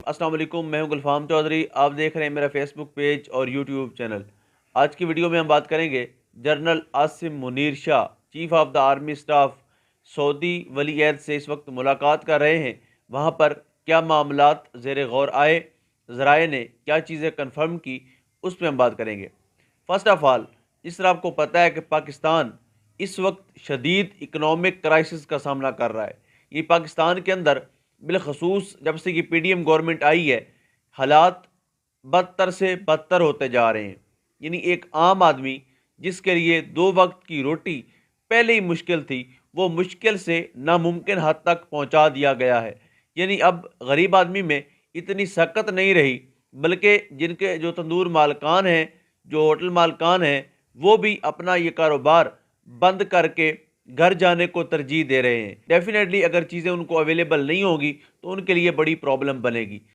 अस्सलाम वालेकुम, मैं हूं गुलफाम चौधरी। आप देख रहे हैं मेरा फेसबुक पेज और यूट्यूब चैनल। आज की वीडियो में हम बात करेंगे general Asim Munir Shah, chief of the army staff, Saudi वली अहद से इस वक्त मुलाकात कर रहे हैं। वहां पर क्या मामलात ज़ेर गौर आए, ज़राए ने क्या चीज़ें कन्फर्म की, उस पर हम बात करेंगे। फ़र्स्ट ऑफ़ ऑल, जिस तरह आपको पता है कि पाकिस्तान इस वक्त शदीद इकनॉमिक क्राइसिस का सामना कर रहा है। ये पाकिस्तान के अंदर बिलखसूस जब से कि पीडीएम गवर्नमेंट आई है, हालात बदतर से बदतर होते जा रहे हैं। यानी एक आम आदमी जिसके लिए दो वक्त की रोटी पहले ही मुश्किल थी, वो मुश्किल से नामुमकिन हद तक पहुंचा दिया गया है। यानी अब गरीब आदमी में इतनी सकत नहीं रही, बल्कि जिनके जो तंदूर मालकान हैं, जो होटल मालकान हैं, वो भी अपना ये कारोबार बंद करके घर जाने को तरजीह दे रहे हैं। डेफिनेटली अगर चीज़ें उनको अवेलेबल नहीं होगी तो उनके लिए बड़ी प्रॉब्लम बनेगी।